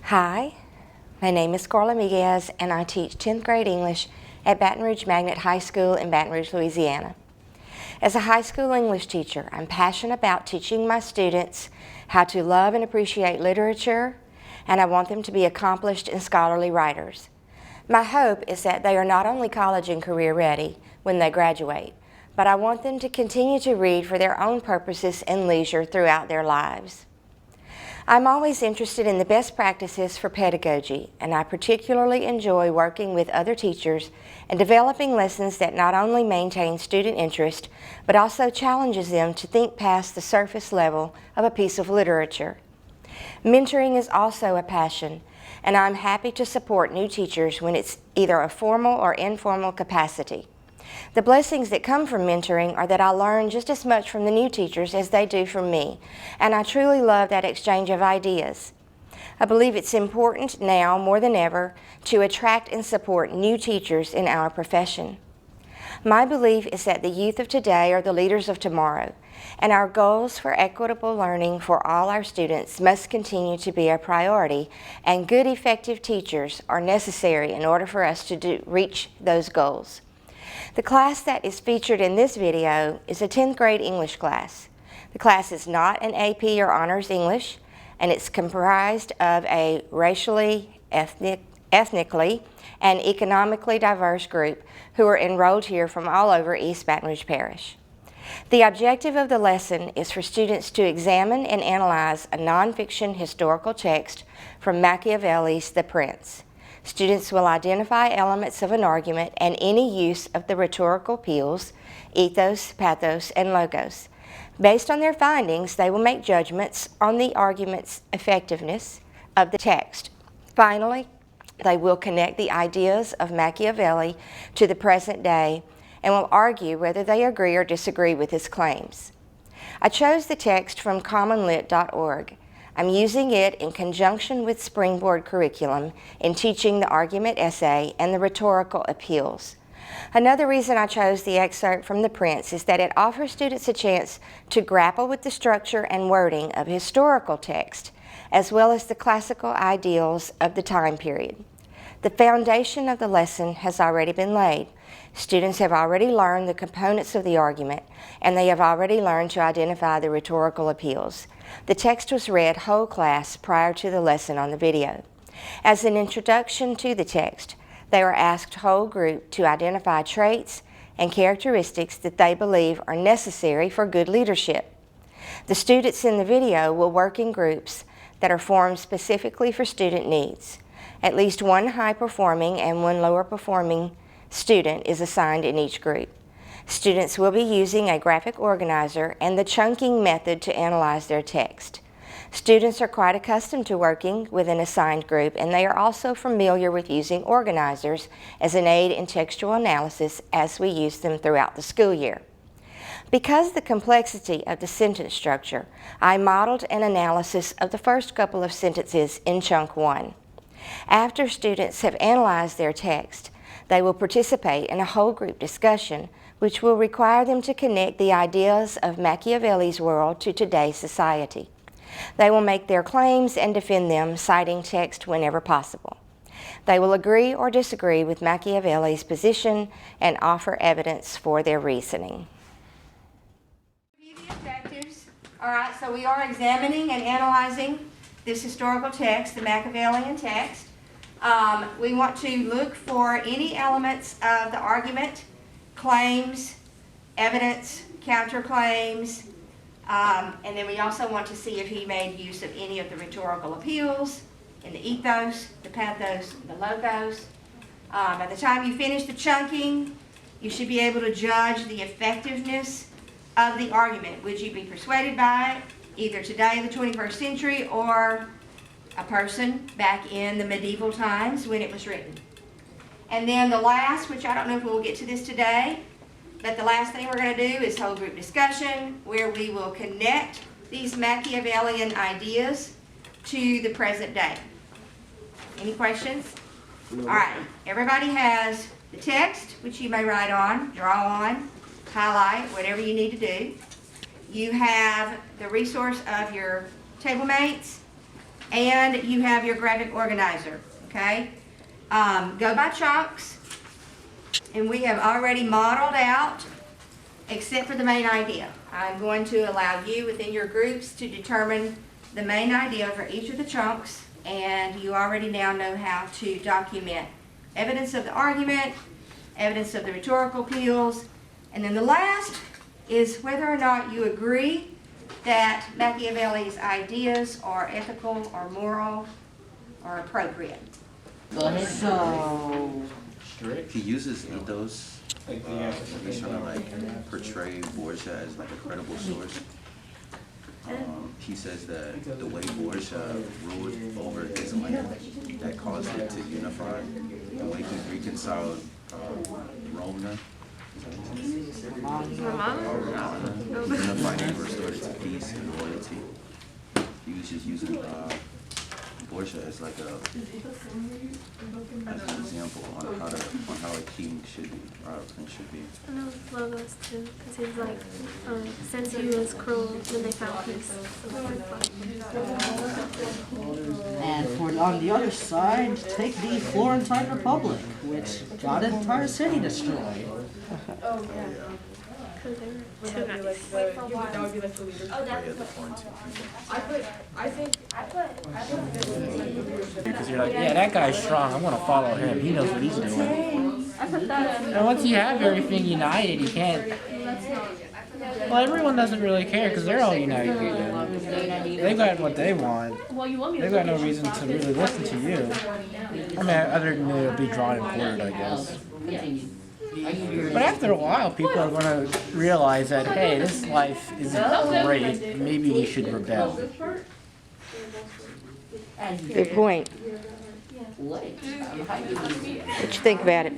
Hi, my name is Karla Migues and I teach 10th grade English at Baton Rouge Magnet High School in Baton Rouge, Louisiana. As a high school English teacher, I'm passionate about teaching my students how to love and appreciate literature, and I want them to be accomplished and scholarly writers. My hope is that they are not only college and career ready when they graduate, but I want them to continue to read for their own purposes and leisure throughout their lives. I'm always interested in the best practices for pedagogy, and I particularly enjoy working with other teachers and developing lessons that not only maintain student interest, but also challenges them to think past the surface level of a piece of literature. Mentoring is also a passion, and I'm happy to support new teachers when it's either a formal or informal capacity. The blessings that come from mentoring are that I learn just as much from the new teachers as they do from me, and I truly love that exchange of ideas. I believe it's important now more than ever to attract and support new teachers in our profession. My belief is that the youth of today are the leaders of tomorrow, and our goals for equitable learning for all our students must continue to be a priority, and good, effective teachers are necessary in order for us to reach those goals. The class that is featured in this video is a 10th grade English class. The class is not an AP or Honors English, and it's comprised of a racially, ethnically, and economically diverse group who are enrolled here from all over East Baton Rouge Parish. The objective of the lesson is for students to examine and analyze a nonfiction historical text from Machiavelli's The Prince. Students will identify elements of an argument and any use of the rhetorical appeals, ethos, pathos, and logos. Based on their findings, they will make judgments on the argument's effectiveness of the text. Finally, they will connect the ideas of Machiavelli to the present day and will argue whether they agree or disagree with his claims. I chose the text from commonlit.org. I'm using it in conjunction with Springboard curriculum in teaching the argument essay and the rhetorical appeals. Another reason I chose the excerpt from The Prince is that it offers students a chance to grapple with the structure and wording of historical text, as well as the classical ideals of the time period. The foundation of the lesson has already been laid. Students have already learned the components of the argument, and they have already learned to identify the rhetorical appeals. The text was read whole class prior to the lesson on the video. As an introduction to the text, they were asked whole group to identify traits and characteristics that they believe are necessary for good leadership. The students in the video will work in groups that are formed specifically for student needs. At least one high-performing and one lower-performing student is assigned in each group. Students will be using a graphic organizer and the chunking method to analyze their text. Students are quite accustomed to working with an assigned group, and they are also familiar with using organizers as an aid in textual analysis as we use them throughout the school year. Because of the complexity of the sentence structure, I modeled an analysis of the first couple of sentences in Chunk 1. After students have analyzed their text, they will participate in a whole group discussion, which will require them to connect the ideas of Machiavelli's world to today's society. They will make their claims and defend them, citing text whenever possible. They will agree or disagree with Machiavelli's position and offer evidence for their reasoning. The objectives. All right, so we are examining and analyzing this historical text, the Machiavellian text. We want to look for any elements of the argument, claims, evidence, counterclaims, and then we also want to see if he made use of any of the rhetorical appeals in the ethos, the pathos, the logos. By the time you finish the chunking, you should be able to judge the effectiveness of the argument. Would you be persuaded by it, either today in the 21st century or a person back in the medieval times when it was written? And then the last, which I don't know if we'll get to this today, but the last thing we're going to do is whole group discussion, where we will connect these Machiavellian ideas to the present day. Any questions? No. All right, everybody has the text, which you may write on, draw on, highlight, whatever you need to do. You have the resource of your table mates, and you have your graphic organizer, okay? Go by chunks, and we have already modeled out, except for the main idea. I'm going to allow you within your groups to determine the main idea for each of the chunks, and you already now know how to document evidence of the argument, evidence of the rhetorical appeals, and then the last is whether or not you agree that Machiavelli's ideas are ethical or moral or appropriate. So he uses ethos. He's trying to like portray Borgia as like a credible source. He says that the way Borgia ruled over his land, that caused it to unify. The way he reconciled Romna, unified and restored it to peace and loyalty. He was just using Borgia as like as an example on how a king should be, or a prince should be. I know logos too, because he's like, since he was cruel, then they found peace. and for on the other side, take the Florentine Republic, which got an entire city destroyed. Because they were too nice. That would be like the leader. Oh, yeah, the Florentine people. Because you're like, yeah, that guy's strong. I'm gonna follow him. He knows what he's doing. And once you have everything united, you can't. Well, everyone doesn't really care because they're all united. They got what they want. They've got no reason to really listen to you. I mean, other than they'll be drawn and quartered, I guess. But after a while, people are going to realize that, hey, this life isn't great. Maybe we should rebel. Good point. What you think about it?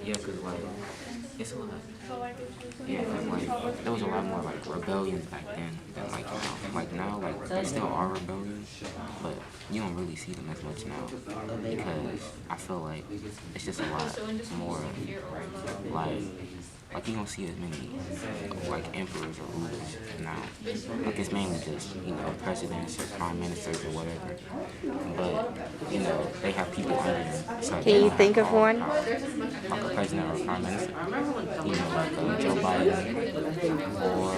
Yeah, because, like, it's a lot. Yeah, 'cause, like, there was a lot more, like, rebellions back then than, like, now. Like, now, like, there still are rebellions, but you don't really see them as much now. Because I feel like it's just a lot more, like you don't see as many, like, emperors or rulers now. Like, it's mainly just, you know, presidents or prime ministers or whatever. But, you know, they have people under them. So Can you think of one? Like a president or a prime minister. You know, like Joe Biden or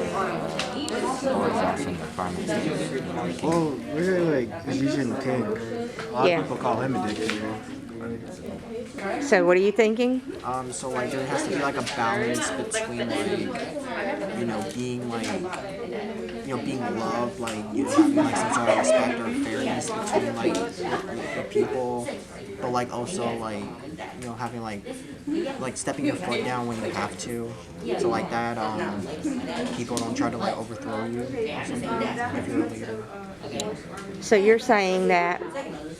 Boris Johnson, the prime minister. You know, Well, really, like, Xi Jinping. A lot of people call him a dictator. So what are you thinking? So like there has to be like a balance between like, you know, being like, you know, being loved, like, you know, having like some sort of respect or fairness between like the people, but like also like, you know, having like stepping your foot down when you have to, so like that people don't try to like overthrow you or something if you're a leader. So you're saying that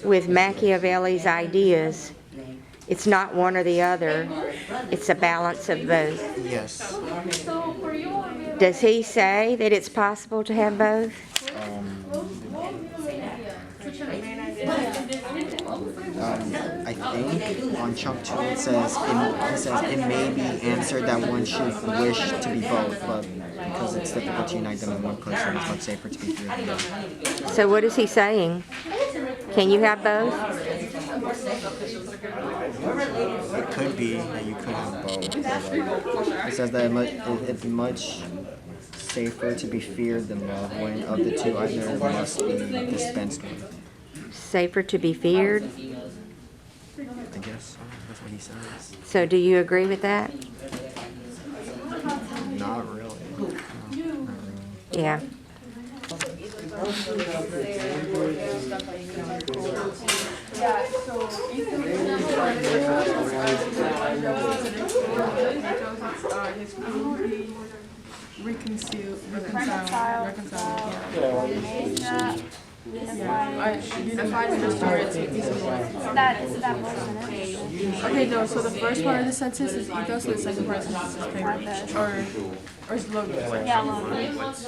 with Machiavelli's ideas, it's not one or the other, it's a balance of both. Yes. Does he say that it's possible to have both? I think on chunk 2 it says it may be answered that one should wish to be both, but because it's difficult to unite them in one person, it's much safer to be three. So what is he saying? Can you have both? It could be that you could have both. It says that it's much safer to be feared than loved when of the two either must be dispensed with. Safer to be feared? I guess that's what he says. So do you agree with that? Not really. No, not really. Yeah. Unified and restored to peace and loyalty. Okay, no, so the first part of the sentence is ethos, and the second part of the sentence is payment. Or is logo. Yeah, logos.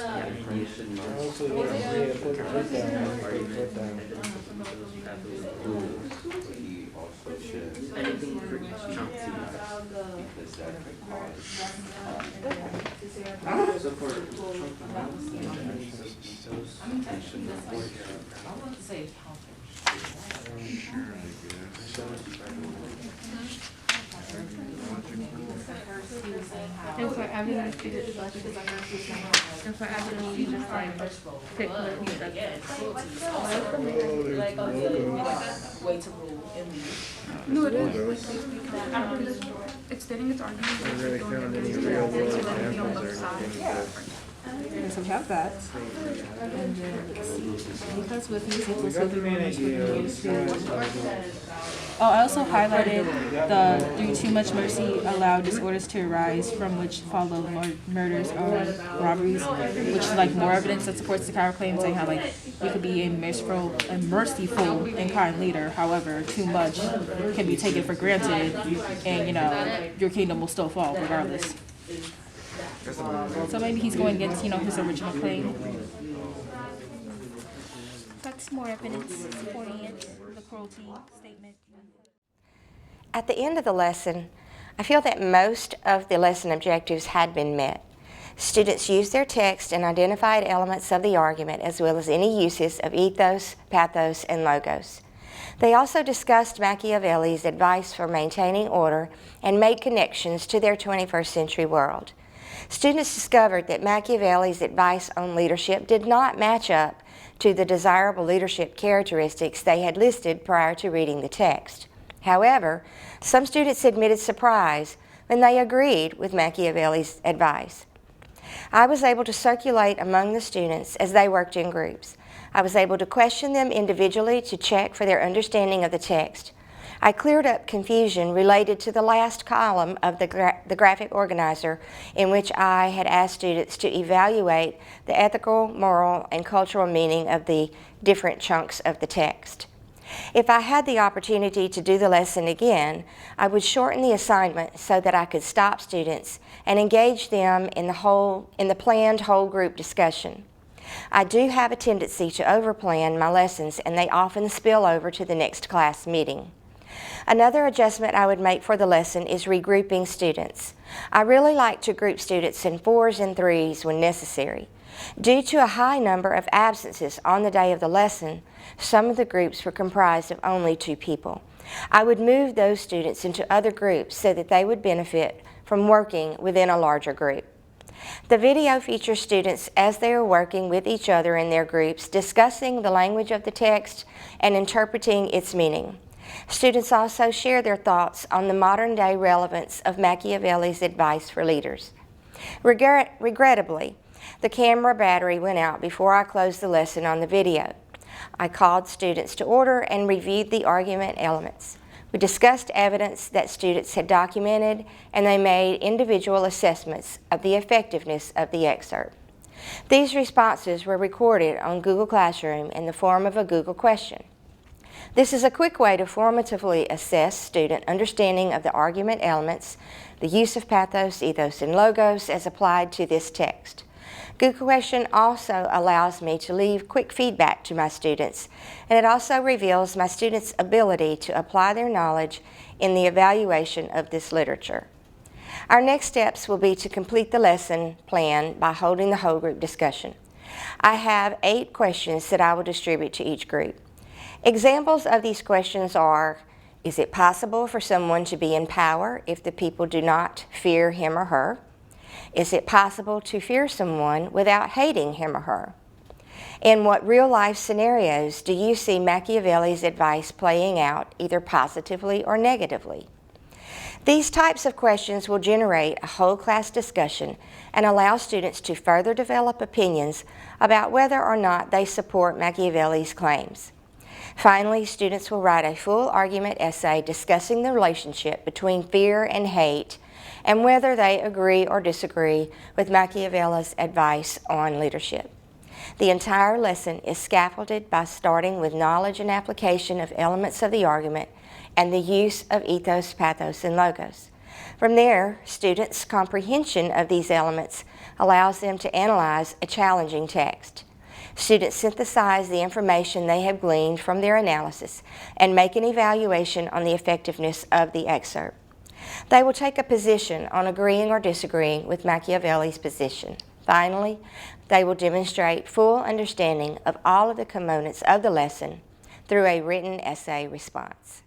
He also should reach out to because that could cause so for And for evidence, you just like, and for evidence, you just like pick what he said. No, it is. After this, it's stating its argument. It's really found any real world examples or anything. So we have that. And then let's see. Because with these equals to the numbers Oh, I also highlighted the through too much mercy allow disorders to arise from which follow murders or robberies, which is like more evidence that supports the counterclaim, saying how like we could be a merciful and kind leader. However, too much can be taken for granted, and you know your kingdom will still fall regardless. So maybe he's going against his original claim. That's more evidence supporting it. The cruelty statement. At the end of the lesson, I feel that most of the lesson objectives had been met. Students used their text and identified elements of the argument as well as any uses of ethos, pathos, and logos. They also discussed Machiavelli's advice for maintaining order and made connections to their 21st century world. Students discovered that Machiavelli's advice on leadership did not match up to the desirable leadership characteristics they had listed prior to reading the text. However, some students admitted surprise when they agreed with Machiavelli's advice. I was able to circulate among the students as they worked in groups. I was able to question them individually to check for their understanding of the text. I cleared up confusion related to the last column of the graphic organizer in which I had asked students to evaluate the ethical, moral, and cultural meaning of the different chunks of the text. If I had the opportunity to do the lesson again, I would shorten the assignment so that I could stop students and engage them in the planned whole group discussion. I do have a tendency to overplan my lessons, and they often spill over to the next class meeting. Another adjustment I would make for the lesson is regrouping students. I really like to group students in 4s and 3s when necessary. Due to a high number of absences on the day of the lesson, some of the groups were comprised of only 2 people. I would move those students into other groups so that they would benefit from working within a larger group. The video features students as they are working with each other in their groups, discussing the language of the text and interpreting its meaning. Students also share their thoughts on the modern-day relevance of Machiavelli's advice for leaders. Regrettably, the camera battery went out before I closed the lesson on the video. I called students to order and reviewed the argument elements. We discussed evidence that students had documented, and they made individual assessments of the effectiveness of the excerpt. These responses were recorded on Google Classroom in the form of a Google question. This is a quick way to formatively assess student understanding of the argument elements, the use of pathos, ethos, and logos as applied to this text. Google Question also allows me to leave quick feedback to my students, and it also reveals my students' ability to apply their knowledge in the evaluation of this literature. Our next steps will be to complete the lesson plan by holding the whole group discussion. I have 8 questions that I will distribute to each group. Examples of these questions are, is it possible for someone to be in power if the people do not fear him or her? Is it possible to fear someone without hating him or her? In what real-life scenarios do you see Machiavelli's advice playing out, either positively or negatively? These types of questions will generate a whole class discussion and allow students to further develop opinions about whether or not they support Machiavelli's claims. Finally, students will write a full argument essay discussing the relationship between fear and hate and whether they agree or disagree with Machiavelli's advice on leadership. The entire lesson is scaffolded by starting with knowledge and application of elements of the argument and the use of ethos, pathos, and logos. From there, students' comprehension of these elements allows them to analyze a challenging text. Students synthesize the information they have gleaned from their analysis and make an evaluation on the effectiveness of the excerpt. They will take a position on agreeing or disagreeing with Machiavelli's position. Finally, they will demonstrate full understanding of all of the components of the lesson through a written essay response.